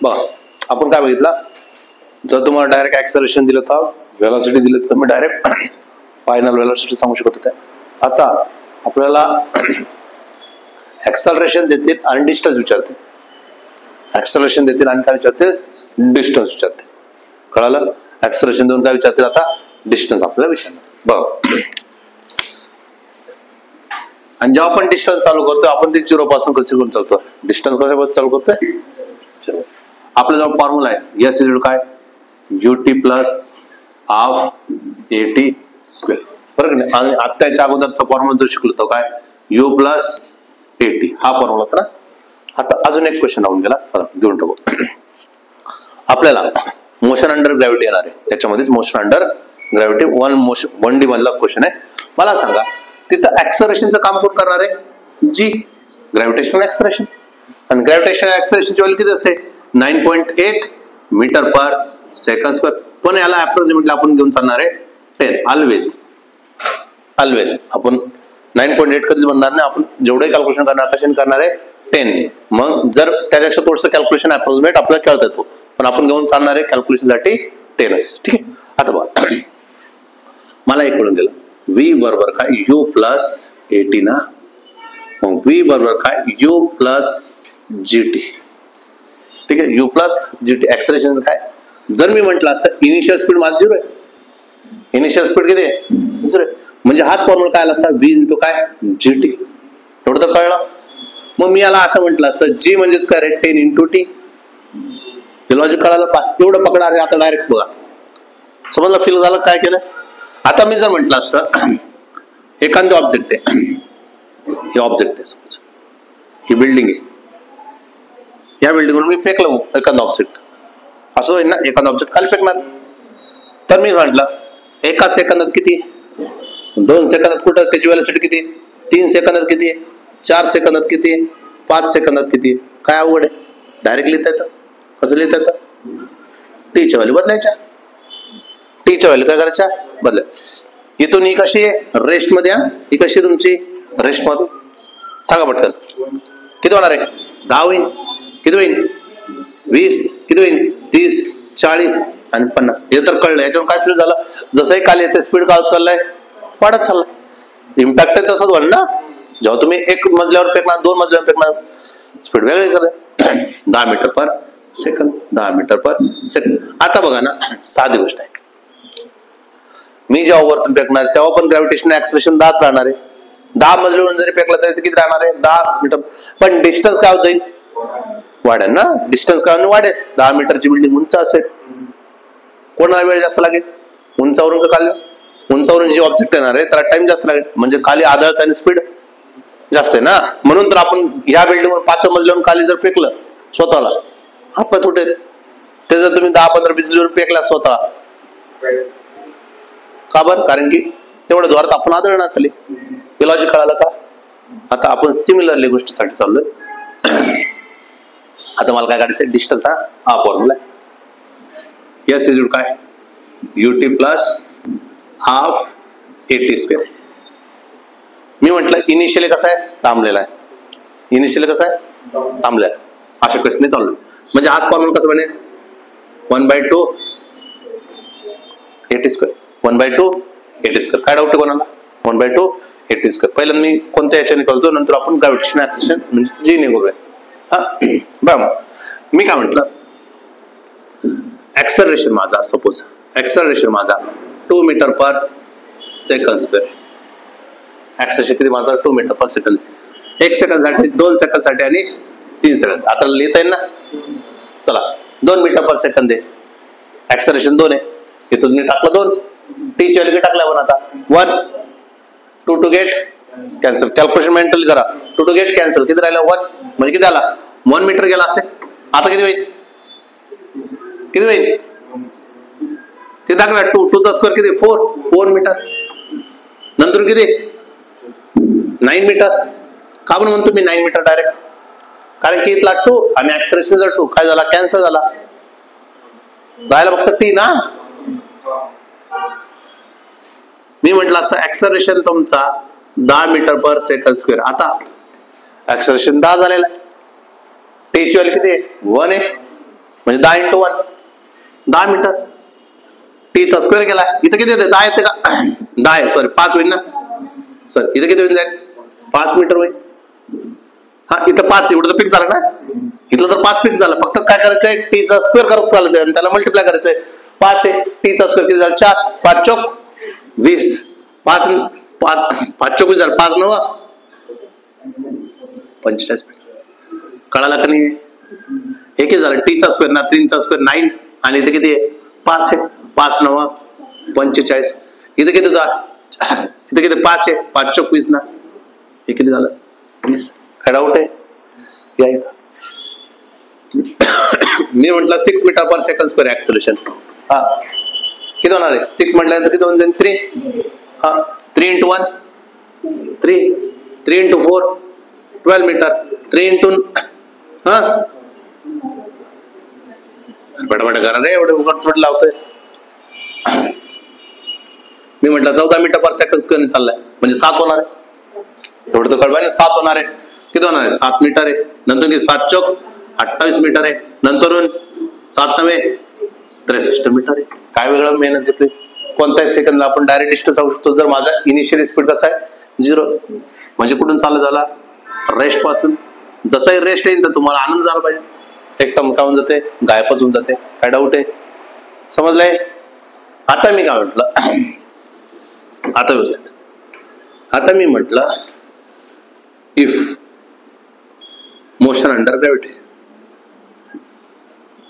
बघा आपण काय बघितलं, जर तुम्हाला डायरेक्ट ऍक्सलरेशन दिलं तर व्हेलॉसिटी दिलं तर मी डायरेक्ट फायनल व्हेलॉसिटी सांगू शकत होते. आता आपल्याला ऍक्सलरेशन देतील आणि डिस्टन्स विचारतील. ऍक्सलरेशन देतील आणि काय विचारतील, डिस्टन्स विचारतील. कळालं? ऍक्सलरेशन देऊन काय विचारतील, आता डिस्टन्स आपल्याला विचारणार. बघ आणि जेव्हा आपण डिस्टन्स चालू करतो आपण ते 0 पासून कसे करून चालतो, डिस्टन्स कशापासून चालू करतोय. आपला जो फॉर्म्युला आहे एस इक्वल काय, ut plus half at square. बरोबर नाही? आणि आत्ताच्या अगोदरचा फॉर्म्युला जो शिकलो तो काय, u प्लस at हा फॉर्म्युला होता ना. आता अजून एक क्वेश्चन राहून गेला, चला घेऊन टाकू. आपल्याला मोशन अंडर ग्रॅव्हिटी येणार आहे, त्याच्यामध्येच मोशन अंडर ग्रॅव्हिटी 1D मधलाच क्वेश्चन आहे. मला सांगा तिथं ऍक्सलरेशनचं काम कोण करणार आहे, जी ग्रॅव्हिटेशनल ऍक्सलरेशन. आणि ग्रॅव्हिटेशनल ऍक्सलरेशनची व्हॅल्यू किती असते, 9.8 मीटर पर सेकंड स्क्वेअर. पण याला अप्रॉक्सिमेटली आपण घेऊन चालणार आहे 10. ऑलवेज आपण 9.8 कधीच बनणार नाही. आपण जेवढे कॅल्क्युलेशन करणार कशाने करणार आहे, 10. मग जर त्यापेक्षा थोडंसं कॅल्क्युलेशन अप्रॉक्सिमेट आपल्याला कळत येतो, पण आपण घेऊन चालणार आहे कॅल्क्युलेशन साठी 10. ठीक आहे. आता बघा मला एक कळून गेलं, v बरोबर काय u प्लस at ना. मग v बरोबर काय u प्लस gt. ठीक आहे, u प्लस gt. ऍक्सलरेशन काय, जर मी म्हटलं असतं इनिशियल स्पीड माझं 0 आहे, इनिशियल स्पीड किती आहे 0, म्हणजे हाच फॉर्म्युला काय आला असता, v इंटू काय gt. एवढं तर कळलं. मग मी याला असं म्हटलं असतं g म्हणजेच काय रे 10 इंटू t. हे लॉजिक कळालं पास. एवढं पकडा रे. आता डायरेक्ट बघा समजलं, फील झालं काय केलं. आता मी जर म्हटलं असतं एखादं ऑब्जेक्ट आहे, हे ऑब्जेक्ट आहे समज, ही बिल्डिंग आहे, या बिल्डिंगवरून मी फेकलं एखादं ऑब्जेक्ट, असं होईल ना, एखादं ऑब्जेक्ट खाली फेकणार. तर मी म्हटलं एका सेकंदात किती, 2 सेकंदात कुठं, त्याची व्हेलॉसिटी किती, 3 सेकंदात किती, 4 सेकंदात किती, 5 सेकंदात किती. काय अवघड आहे, डायरेक्ट लिहिता येतं. कसं लिहिता येतं, टीच्या व्हॅल्यू बदलायच्या. टीच्या व्हॅल्यू काय करायच्या, बदलाय. इथून ही कशी आहे, रेस्ट मध्ये, ही कशी तुमची रेस्ट मध्ये. सांगा पटकन किती होणार आहे, 10 होईल, किती होईल 20, किती होईल 30, 40 आणि 50. हे तर कळलं. याच्यावर काय फील झालं, जसंही खाली येते स्पीड काय चाललाय, वाढत चाललाय. इम्पॅक्ट आहे तसंच होईल ना. जेव्हा तुम्ही 1 मजल्यावर फेकणार, 2 मजल्यावर फेकणार, स्पीड वेगळी करते. 10 metre per second, 10 metre per second. आता बघा ना, साधी गोष्ट आहे, मी जेव्हा वरतून फेकणार तेव्हा पण ग्रॅव्हिटेशन ऍक्सलरेशन 10च राहणार आहे. 10 मजल्यावरून जरी फेकलं तरी किती राहणार आहे, 10 मीटर. पण डिस्टन्स काय होत जाईल, वाढेल ना. डिस्टन्स काय वाढेल, 10 मीटरची बिल्डिंग उंच असेल, कोणाला वेळ जास्त लागेल, उंचावरून का खाली, उंचावरून जे ऑब्जेक्ट येणार आहे त्याला टाइम जास्त लागेल, म्हणजे खाली आदळताना स्पीड जास्त आहे ना. म्हणून तर आपण ह्या बिल्डिंगवर 5 मजल्यावरून खाली जर फेकलं स्वतःला, हातपाय तुटेल. ते जर तुम्ही 10-15 मजल्यावरून फेकला स्वतः, का बरं, कारण की तेवढ्या जोरात आपण आदळणार खाली. हे लॉजिक कळालं का. आता आपण सिमिलरली गोष्टीसाठी चाललोय. आता मला काय काढायचं, डिस्टन्स. हा फॉर्म्युला एस इज काय ut plus half at square. मी म्हटलं इनिशियली कसं आहे, थांबलेला आहे. इनिशियली कसं आहे, थांबलेला आहे. अशा क्वेश्चन चालू. म्हणजे हाच फॉर्म्युला कसं बनेल, 1/2 at स्क्वेअर, 1/2 at स्क्वेअर. काय डाऊट आहे कोणाला, 1/2 at स्क्वेअर. पहिल्यांदा मी कोणत्या याच्याने करतो, नंतर आपण ग्रॅव्हिटेशन ऍक्सलरेशन म्हणजे जी ने करूया. हा बरं, मी काय म्हटलं, ऍक्सलरेशन माझा, सपोज ऍक्सलरेशन माझा 2 मीटर पर सेकंड स्क्वेअर. ऍक्सलरेशन किती माझा, 2 मीटर पर सेकंद. 1 सेकंद साठी, 2 सेकंद साठी आणि 3 सेकंद. आता लिहिता येईल ना. चला 2 मीटर पर सेकंद आहे, ऍक्सलरेशन 2 आहे, इथून मी टाकलं 2, टी ची व्हॅल्यू टाकल्या 1. आता 1, 2 two get cancel. Calculation mentally करा. 2 टू गेट कॅन्सल, किती राहिलं 1, म्हणजे किती आला 1 मीटर गेला असेल. आता किती होईल, किती होईल, किती टाकला 2 चा स्क्वेअर किती 4 मीटर. नंतर किती 9 मीटर. का म्हणून म्हणतो मी 9 मीटर डायरेक्ट, कारण की इथला 2 आणि ऍक्सलरेशनचा 2 काय झाला, कॅन्सल झाला. राहिला फक्त टी ना. मी म्हटलं असतं ऍक्सलरेशन तुमचा 10 मीटर पर सेकंड स्क्वेअर. आता ऍक्सलरेशन 10 झालेला आहे, टी ची व्हॅल्यू किती 1 आहे. म्हणजे 10 × 1 10 मीटर. टीचा स्क्वेअर केला, इथं किती येते? 10 येते का? 10 आहे, सॉरी 5 होईल ना सर, इथं किती होईल जाईल? 5 मीटर होईल. हा, इथं 5 एवढं तर फिक्स झालं ना, इथलं तर 5 फिक्स झालं. फक्त काय करायचंय? टीचा स्क्वेअर करत चालायचंय आणि त्याला मल्टिप्लाय करायचंय. 5 आहे, टीचा स्क्वेअर किती झाला? 4, 5 चोक 20, 5 चोक 20 झालं, 5 9 45 मीटर. कळाला का नाही? हे किती झालं? टीचा स्क्वेअर ना, 3चा स्क्वेअर 9 आणि इथे किती आहे? 5 आहे, 5 9 45. इथे किती झालं? इथे किती? 5 आहे, 5 चोक 20 ना, हे किती झालं? 20. काय डाऊट आहे? या इथं मी म्हटलं 6 मीटर पर सेकंड स्क्वेअर ऍक्सेलरेशन. हा, किती होणार आहे? 6 म्हटल्यानंतर किती होऊन जाईल? 3. हा, 3 × 1 3, 3 × 4 12 मीटर, 3 × हा बडबड करा रे, एवढे उघड थोडं लावतोय. मी म्हटलं 14 मीटर पर सेकंड स्क्वेअर चाललाय म्हणजे 7 होणार आहे. एवढं तर कळवा ना, 7 होणार आहे. किती होणार आहे? 7 मीटर आहे. नंतर किती? 7 चोक 28 मीटर आहे. नंतरून 7 9 63 मीटर आहे. काय वेगळं मेहनत घेते? कोणत्याही सेकंदला आपण डायरेक्ट डिस्टन्स जाऊ शकतो. जर माझा इनिशियल स्पीड कसा आहे? 0, म्हणजे कुठून चालत झाला? रेस्ट पासून. जसाही रेस्ट येईल तर तुम्हाला आनंद झाला पाहिजे. एकदम काय होऊन जाते? गायबच होऊन जाते. काय डाऊट आहे? समजलंय? आता मी काय म्हटलं? आता व्यवस्थित. आता मी म्हटलं if motion under gravity,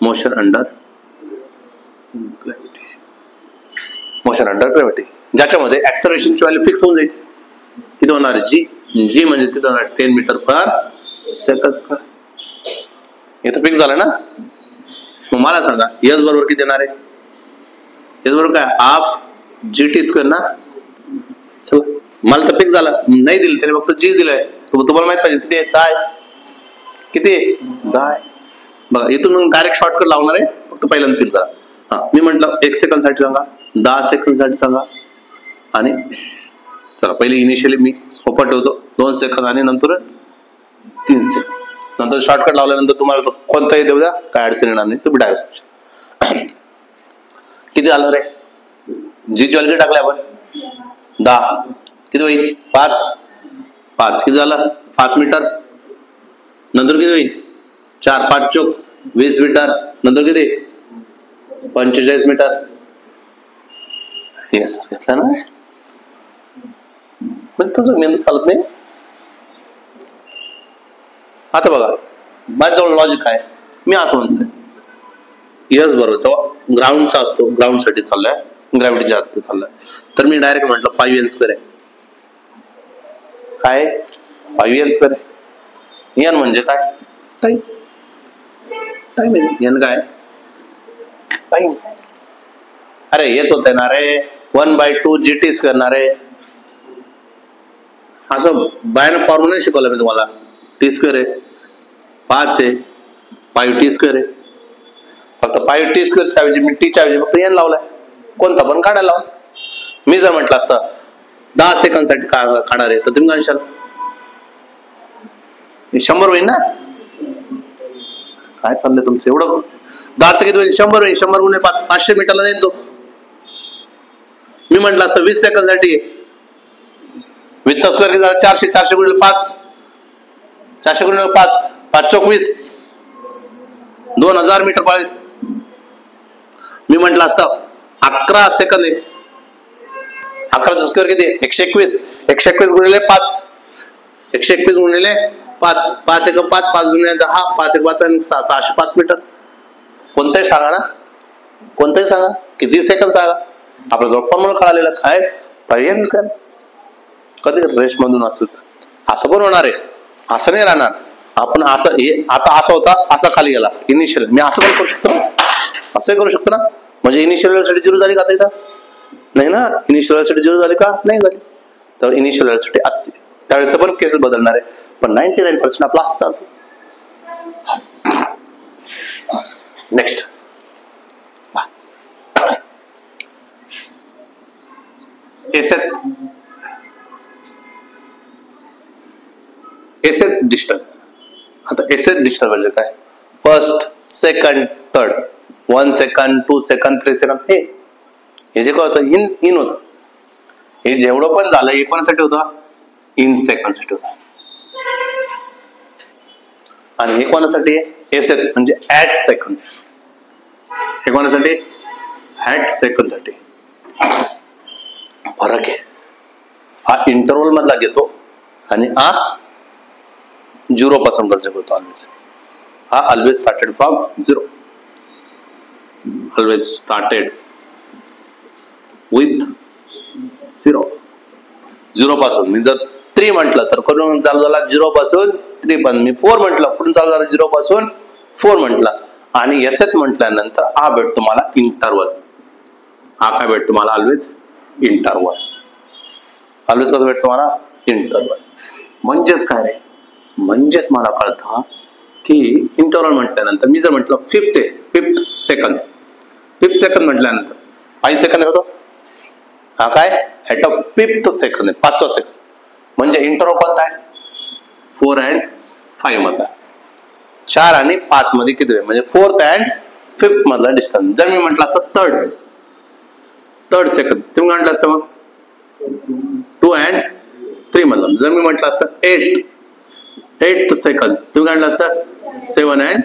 motion under gravity, motion under gravity, ज्याच्यामध्ये ऍक्सलरेशनची व्हॅल्यू फिक्स होऊन जाईल. किती होणार? जी. जी म्हणजे किती होणार? 10 मीटर पर सेकंड स्क्वेअर. इथं फिक्स झालं ना. मग मला सांगा एस बरोबर किती येणार आहे? एस बरोबर काय? हाफ GT स्क्वेअर ना. चला, मला तर फिक्स झालं. नाही दिलं त्याने, फक्त जी दिलंय. तुम्हाला माहित पाहिजे किती आहे? 10 आहे. किती आहे? 10 आहे. बघा, इथून डायरेक्ट शॉर्टकट लावणार आहे, फक्त पहिल्यांदा फिक्स झाला. हा, मी म्हटलं 1 सेकंड साठी सांगा, 10 सेकंड साठी सांगा, आणि चला पहिले इनिशियली मी सोपं ठेवतो 2 सेकंद आणि नंतर 3 सेकंद. नंतर शॉर्टकट लावल्यानंतर तुम्हाला कोणताही देऊ द्या, काय अडचण येणार नाही. तुम्ही डायरेक्ट किती झालं रे? जी ची व्हॅल्यू टाकली आपण 10, किती होईल? 5. 5 किती झालं? 5 मीटर. नंतर किती होईल? 4, 5 चोक 20 मीटर. नंतर किती? 45 मीटर. घेतलं ना? म्हणजे तुमचं मेंदू चालत नाही. आता बघा, माझ्याजवळ लॉजिक आहे. मी असं म्हणतोय यस बरोबर जेव्हा ग्राउंडचा असतो, ग्राउंड साठी चाललाय, ग्रॅव्हिटीच्या अर्थ चाललाय, तर मी डायरेक्ट म्हटलं 5n स्क्वेअर आहे. काय? 5n स्क्वेअर आहे. n म्हणजे काय? टाइम. टाइम आहे. n काय? टाइम. अरे हेच होतंय ना रे, 1/2 GT स्क्वेअर ना रे. असं बायनं फॉर्म्युला नाही शिकवलं मी तुम्हाला. टी स्क्वेअर आहे, 5 आहे, 5t स्क्वेअर आहे. फक्त 5t स्क्वेअरच्या ऐवजी मी टीच्या ऐवजी फक्त n लावलाय. कोणता पण काढायला लावा. मी जर म्हटलं असतं 10 सेकंड साठी काढणार आहे, तर तुम्ही काय म्हणशाल? 100 होईल ना. काय चाललंय तुमचं? एवढं 10चं किती होईल? 100 होईल. 100 गुणिले 5 500 मीटरला जाईल तो. मी म्हटलं असतं 20 सेकंड साठी 20चा स्क्वेअर किती झाला? 400. 400 गुणिले 5, 400 गुणिले 5, 5 चोक 20, 2000 मीटर पाळेल. मी म्हटलं असतं 11 सेकंद आहे. 11चा स्क्वेअर किती? 121. 121 गुणिले 5, 121 गुणिले 5, 5 1 5, 5 गुणिले 10, 5 1 5 आणि 605 मीटर. कोणतंही सांगा ना, कोणतंही सांगा, किती सेकंद सांगा. आपल्या जवळ फॉर्म्युला कळालेला काय? 5n square. कधी रेस्ट मधून असेल तर असं पण होणार आहे, असं नाही राहणार. आपण असं हे आता असा होता, असा खाली गेला इनिशियल. मी असं पण करू शकतो, असंही करू शकतो ना. म्हणजे इनिशियल साठी 0 झाली का आता इथं? नाही ना. इनिशियल साठी 0 झाली का? नाही झाली. तर इनिशियल साठी असते, त्यावेळेस पण केस बदलणार आहे. पण 99% आपला असं चालतो. Next asset distance. आता एसेट डिस्टन्स म्हणजे काय? First, second, third, 1 second, 2 second, 3 second, हे जे काय होतं इन होतं. हे जेवढं पण झालं हे कोणासाठी होतं? इन सेकंड साठी होतं. आणि हे कोणासाठी? एसेट म्हणजे ऍट सेकंड. हे कोणासाठी? ऍट सेकंड साठी. फरक आहे. हा इंटरव्हल मधला घेतो आणि हा 0 पासून कन्सिडर करतो. ऑलवेज हा always started from 0. Always started with 0 पासून. मी जर 3 म्हटलं तर करून चालू झाला 0 पासून 3 पण. मी 4 म्हटलं कुठून चालू झाला 0 पासून 4 म्हटलं. आणि एसेट म्हटल्यानंतर हा भेटतो मला इंटरवल. हा काय भेटतो मला? Always interval. ऑलवेज कसं भेटतो मला? इंटरवल. म्हणजेच काय रे? म्हणजेच मला कळतं की इंटरवल म्हटल्यानंतर मी जर म्हटलं 5th सेकंद म्हटल्यानंतर 5 सेकंद होतो. हा काय? ऍट अ 5th सेकंद आहे, 5वा सेकंद. म्हणजे इंटरवल कोणता आहे? 4 and 5 मधला. 4 आणि 5 मध्ये किती आहे? म्हणजे 4th and 5th मधला डिस्टन्स. जर मी म्हटलं असतं थर्ड सेकंद, तुम्ही म्हटलं असतं मग 2 and 3 मधला. जर मी म्हटलं असतं 8th सेकंद, तुम्ही म्हटलं असतं 7 and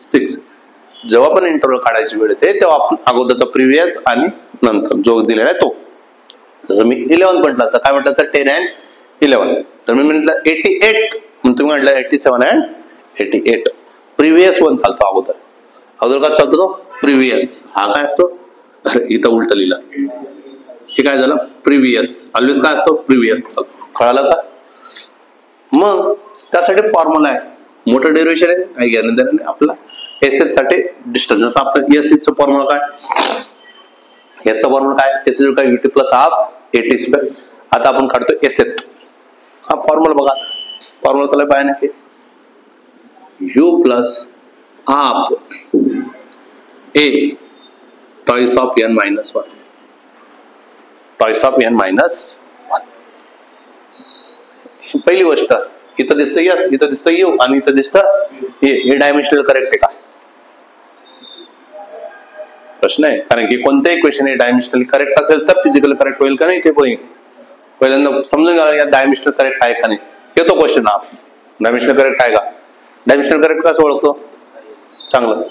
6. जेव्हा पण इंटरवल काढायची वेळ येते तेव्हा आपण अगोदरचा प्रिव्हियस आणि नंतर जो दिलेला आहे तो. जसं मी 11 म्हटलं असतं, काय म्हटलं असतं? 10 and 11. जर मी म्हटलं 88 म्हणून तुम्ही म्हटलं 87 and 88. प्रिव्हियस 1 चालतो अगोदर. अगोदर काय चालतो तो? प्रिव्हियस. हा काय असतो? इथं उलट लिहिलं. हे काय झालं? प्रिव्हियस. ऑलवेज काय असतो? प्रिव्हियस चालतो. कळालं का? मग त्यासाठी फॉर्म्युला आहे. मोठं डेरिव्हेशन आहे, काही घेणं आपला एसेट साठी डिस्टन्स. जसं आपलं एसएचचं फॉर्म्युला काय? याचा फॉर्म्युला काय? एसएच काय? UT plus half AT square. आता आपण काढतो एसेट. हा फॉर्म्युला बघा. फॉर्म्युला त्याला पाहिजे नाही. U plus half A toys of n minus 1. Toys of n minus 1. पहिली गोष्ट, इथं दिसतं यस, इथं दिसतं यू आणि इथं दिसतं हे डायमेन्शनल करेक्ट आहे का? प्रश्न आहे. कारण की कोणत्याही क्वेश्चन हे डायमेन्शनली करेक्ट असेल तर फिजिकल करेक्ट होईल का नाही ते पहिल्यांदा समजून घ्या. या डायमेन्शनल करेक्ट आहे का नाही येतो क्वेश्चन. हा डायमेन्शनल करेक्ट आहे का? डायमेन्शनल करेक्ट कसं ओळखतो? चांगलं.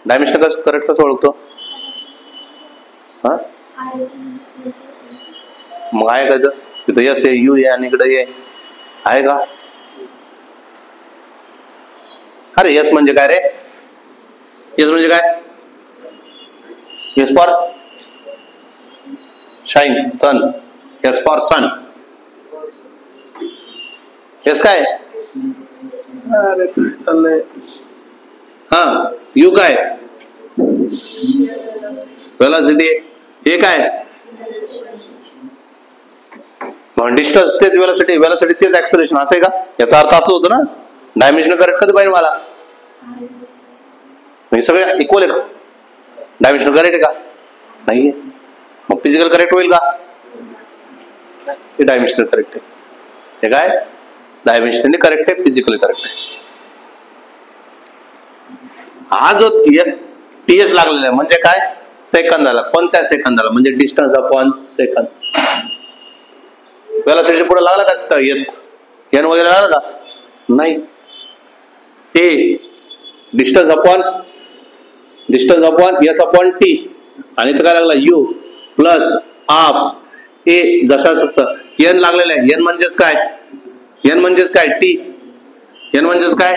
डायमेन्शनल करेक्ट कसं ओळखतो? हा मग आहे का तिथं यस आहे, यू आहे आणि इकडे ये आहे का? अरे यस म्हणजे काय रे? यस म्हणजे काय? Yes for shine, sun. Yes for sun. Yes काय? अरे काय चाललंय? हा यू काय? वेलॉसिटी. हे काय? डिस्टन्स तेच वेलॉसिटी, वेलॉसिटी तेच ऍक्सेलरेशन. असं आहे का? याचा अर्थ असं होतो ना, डायमेन्शनल करेक्ट कधी पाहिजे मला? हे सगळे इक्वल आहे का? डायमेन्शनल करेक्ट आहे का? नाहीये. मग फिजिकल करेक्ट होईल का? हे डायमेन्शनल करेक्ट आहे. हे काय? डायमेन्शनली करेक्ट आहे, फिजिकली करेक्ट आहे. हा जो TH लागलेला आहे म्हणजे काय? सेकंदाला. कोणत्या सेकंदाला? म्हणजे डिस्टन्स अपॉन सेकंद. वेलॉसिटी पुढे लागला का तिथं येत एन वगैरे लागला का? नाही. A distance upon s upon t आणि इथं काय लागला? U plus half a. जशाच असतं एन लागलेलं आहे. एन म्हणजेच काय? एन म्हणजेच काय? टी. एन म्हणजेच काय?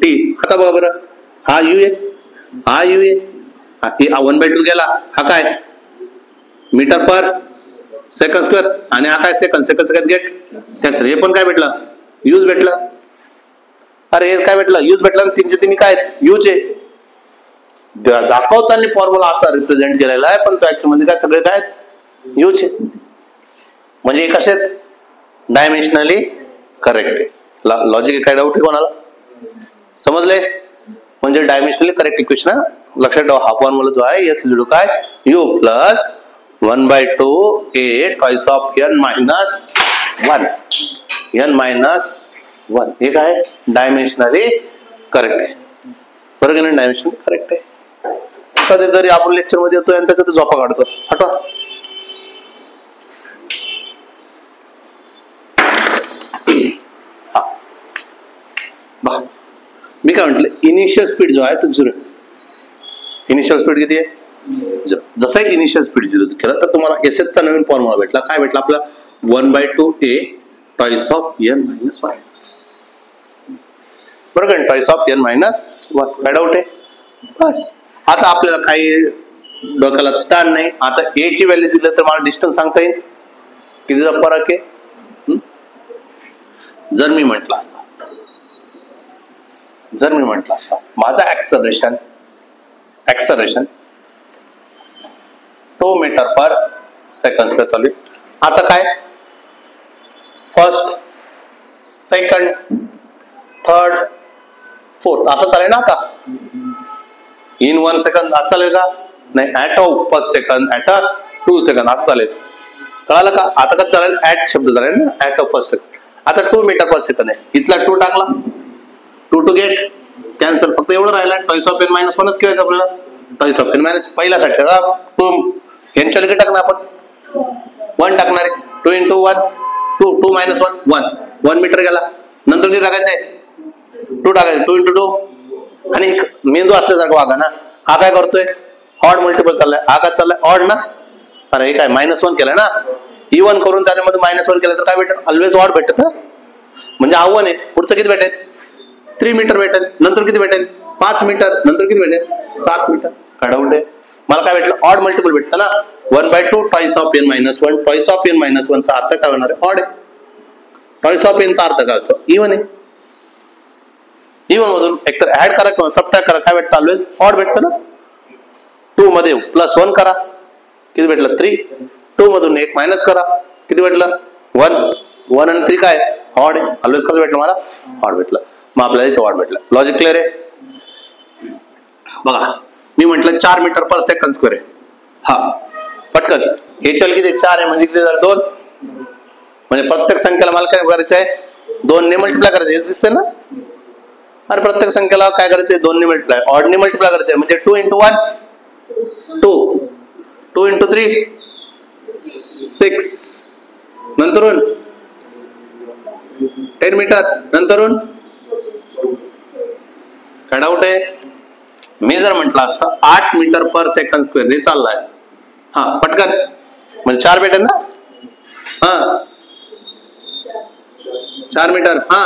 टी. आता बघा बरं, हा यू आहे, हा यू आहे, 1/2 गेला. हा काय? मीटर पर सेकंड स्क्वेअर आणि हा काय? Second second get cancel. हे पण काय भेटलं? यूज भेटलं. अरे हे काय भेटलं? यूज भेटलं. 3 चे 3 काय? यूज आहे. दाखवताना फॉर्म्युला असा रिप्रेझेंट केलेला आहे पण तो ऍक्च्युअली मध्ये काय सगळे काय? यूज आहे. म्हणजे हे कसे आहेत? डायमेन्शनली करेक्ट आहे. लॉजिक काय डाऊट आहे कोणाला? समजले? म्हणजे डायमेन्शनली करेक्ट इक्वेशन लक्षात ठेवा. हा फॉर्म्युला जो आहे एस इक्वल टू काय? You plus 1/2 A toys of n minus 1. n minus 1 हे काय? डायमेन्शनली करेक्ट आहे. बरोबर की नाही? डायमेन्शन करेक्ट आहे. कधीतरी आपण लेक्चर मध्ये येतोय आणि त्याच्यात झोपा काढतो. हटवा. बघा मी काय म्हटलं, इनिशियल स्पीड जो आहे तो 0. इनिशियल स्पीड किती आहे? जसा इनिशियल स्पीड 0 केलं तर तुम्हाला एस चा नवीन फॉर्म्युला भेटला. काय भेटला आपला? 1/2a toys of n - 1. बरोबर का? Toys of n - 1. काय डाऊट आहे? बस आता आपल्याला काही डोक्याला ताण नाही. आता a ची व्हॅल्यू दिली तर मला डिस्टन्स सांगता येईल कितीचा फरक आहे. जर मी म्हटलं असता माझा ऍक्सलरेशन 2 मीटर पर सेकंड स्क्वेअर चालू आहे. आता काय फर्स्ट, सेकंड, थर्ड, फोर्थ असं चालेल ना? आता इन 1 सेकंड असं चालेल का? नाही. At of first second, at of 2 second असं चालेल. कळालं का? आता का चालेल? ऍट शब्द चालेल ना? At of first second. आता 2 मीटर पर सेकंड आहे. इथला 2 टाकला, 2 to गेट कॅन्सल. फक्त एवढं राहिला टॉइस ऑफ n - 1च खेळायचं आपल्याला. टॉइस ऑफ n - पहिल्यासाठी यांच्या लगेच टाकणार आपण 1 टाकणार आहे. 2 into 1 2 2 - 1 1 मीटर गेला. नंतर किती टाकायचं आहे? 2 टाकायचं. 2 into 2. आणि मेंदू असल्यासारखं वागा ना. हा काय करतोय? ऑड मल्टिपल चाललाय. हा काय चाललाय? ऑड ना. अरे हे काय -1 केलं ना. इवन करून त्याच्यामध्ये -1 केलं तर काय भेटेल? ऑलवेज ऑड भेटत. म्हणजे आव्हान आहे. पुढचं किती भेटेल? 3 मीटर भेटेल. नंतर किती भेटेल? 5 मीटर. नंतर किती भेटेल? 7 मीटर. काय डाऊट आहे? मला काय भेटलं? ऑड मल्टिपल भेटतं ना. 1/2 toys of n - 1. Toys of n - 1 चा अर्थ काय होणार आहे? ऑड आहे. टॉइस ऑफ n चा अर्थ काय होतो? इवन आहे. इवन मधून एकतर ऍड करा किंवा सबट्रॅक्ट करा. काय भेटतं? ऑलवेज ऑड भेटतं ना. 2 मध्ये +1 करा. किती भेटलं? 3. 2 मधून 1 मायनस करा. किती भेटलं? 1. 1 आणि 3 काय? ऑड आहे. ऑलवेज कसं भेटलं मला? ऑड भेटलं. मग आपल्याला इथं ऑड भेटलं. लॉजिक क्लिअर आहे? बघा मी म्हटलं 4 मीटर पर सेकंड स्क्वेअर आहे. हा पटकन हे चल किती? 4 आहे म्हणजे किती झालं? 2. म्हणजे प्रत्येक संख्येला मला काय करायचं आहे? 2 ने मल्टिप्लाय करायचं. हेच दिसतंय ना. अरे प्रत्येक संख्येला काय करायचंय? 2 ने मल्टिप्लाय. ऑड ने मल्टिप्लाय करायचंय. म्हणजे 2 into 1 2 2 into 3 6 नंतरून 10 मीटर. नंतरून काय डाऊट आहे? मी जर म्हटलं असतं 8 मीटर पर सेकंड स्क्वेअर हे चाललाय. हा पटकन म्हणजे 4 भेटेल ना. हा 4 मीटर. हा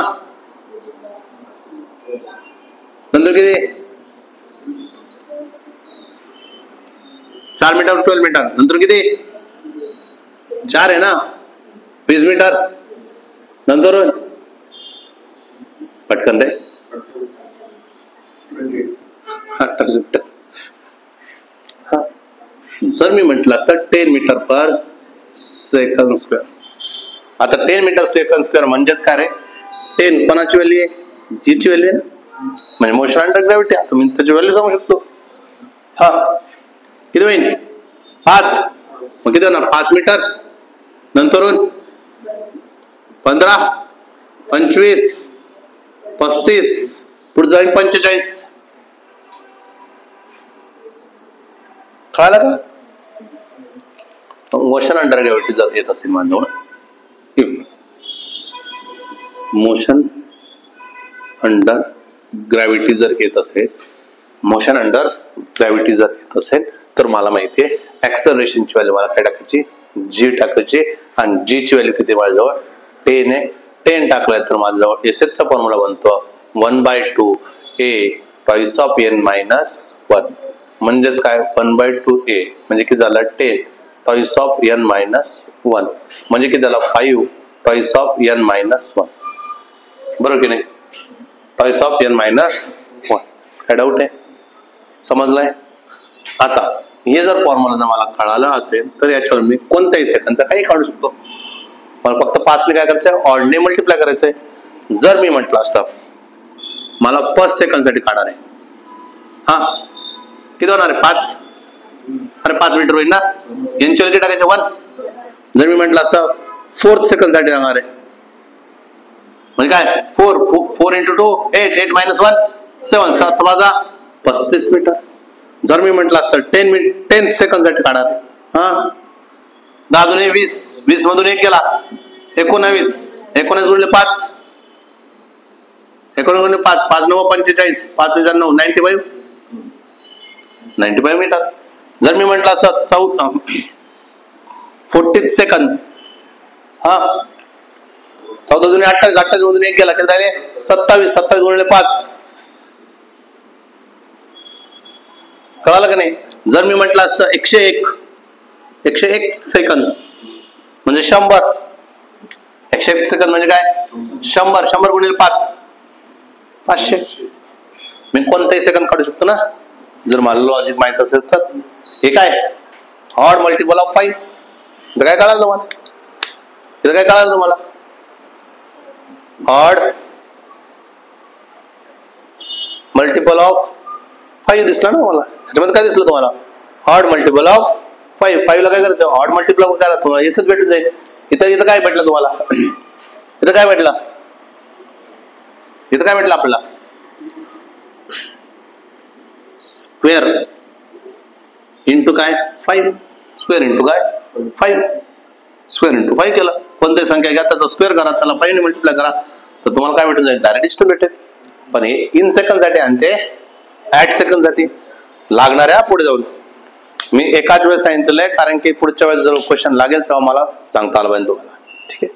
नंतर किती? 4 मीटर 12 मीटर. नंतर किती? 4 आहे ना. 20 मीटर. नंतर पटकन रे. जर मी म्हटलं असतं 10 मीटर पर सेकंड स्क्वेअर. आता 10 मीटर सेकंड स्क्वेअर म्हणजेच काय रे? 10 कोणाची व्हॅल्यू आहे? जी ची व्हॅल्यू आहे ना. म्हणजे मोशन अंडर ग्रॅव्हिटी. आता मी त्याची व्हॅल्यू सांगू शकतो. हा किती होईल? 5. मग किती होणार? 5 मीटर. नंतरून 15 25 35 पुढे जाईल 45. कळालं का? मोशन अंडर ग्रॅव्हिटी जर येत असेल माझ्याजवळ, इफ मोशन अंडर ग्रॅव्हिटी जर येत असेल, मोशन अंडर ग्रॅव्हिटी जर येत असेल तर मला माहिती आहे ऍक्सलरेशनची व्हॅल्यू मला काय टाकायची? जी टाकायची. आणि जी ची व्हॅल्यू किती माझ्याजवळ? 10 आहे. 10 टाकलाय तर माझ्याजवळ एस चा फॉर्म्युला बनतो 1/2 a टॉइस ऑफ n - 1. म्हणजेच काय? 1/2 a म्हणजे किती झालं? 10 टॉइस ऑफ n - 1 म्हणजे किती झालं? 5 टॉइस ऑफ n - 1. बरोबर की नाही? Toys of n - 1. काय डाऊट आहे? समजलाय? आता हे जर फॉर्म्युला जर मला कळालं असेल तर याच्यावर मी कोणत्याही सेकंडचा काही काढू शकतो. मला फक्त 5 ने काय करायचंय? ऑड ने मल्टिप्लाय करायचंय. जर मी म्हटलं असतं मला फर्स्ट सेकंड साठी काढणार आहे, हा किती होणार आहे? 5. अरे 5 मीटर होईल ना. यांच्या किती टाकायचं? 1. जर मी म्हटलं असतं फोर्थ सेकंड साठी जाणार आहे म्हणजे काय? 4 into 2 8 8 - 1 7 7 वाजा 35 मीटर. जर मी म्हटलं असतं 10 सेकंड साठी काढा. हा 10 दुणे 20, 20 मधून 1 गेला 19, 19 गुणिले 5, 19 गुणिले 5, 5 9 45, 5 9 95 मीटर. जर मी म्हटलं असं 40 सेकंद, हा 14 जुने 28, 28 मधून 1 गेला किती राहिले 27, 27 गुणिले 5. कळालं का नाही? जर मी म्हटलं असतं 101 सेकंद म्हणजे 100, 101 सेकंद म्हणजे काय 100, 100 गुणिले 5 500. मी कोणताही सेकंद काढू शकतो ना जर मला लॉजिक माहित असेल तर. हे काय ऑड मल्टिपल ऑफ 5. इथं काय कळालं तुम्हाला? इथं काय कळालं तुम्हाला? ऑड मल्टिपल ऑफ 5 दिसला ना मला. त्याच्यामध्ये काय दिसलं तुम्हाला? Odd multiple of 5. 5 ला काय करायचं? ऑड मल्टिपल ऑफ करा तुम्हाला यसच भेटून जाईल. इथं काय भेटलं तुम्हाला? इथं काय भेटलं? इथं काय भेटलं आपल्याला? स्क्वेअर इंटू काय 5. स्क्वेअर इंटू काय 5. स्क्वेअर इंटू 5 केलं. कोणत्याही संख्या घ्या त्याचा स्क्वेअर करा, त्याला 5 ने मल्टिप्लाय करा तर तुम्हाला काय भेटून जाईल? डायरेक्ट डिस्टन्स भेटेल. पण हे इन सेकंड साठी आणि ते ऍट सेकंड साठी लागणार आहे. पुढे जाऊन मी एकाच वेळेस सांगितलेलं आहे कारण की पुढच्या वेळेस जर क्वेश्चन लागेल तेव्हा मला सांगता आलं पाहिजे तुम्हाला. ठीक आहे.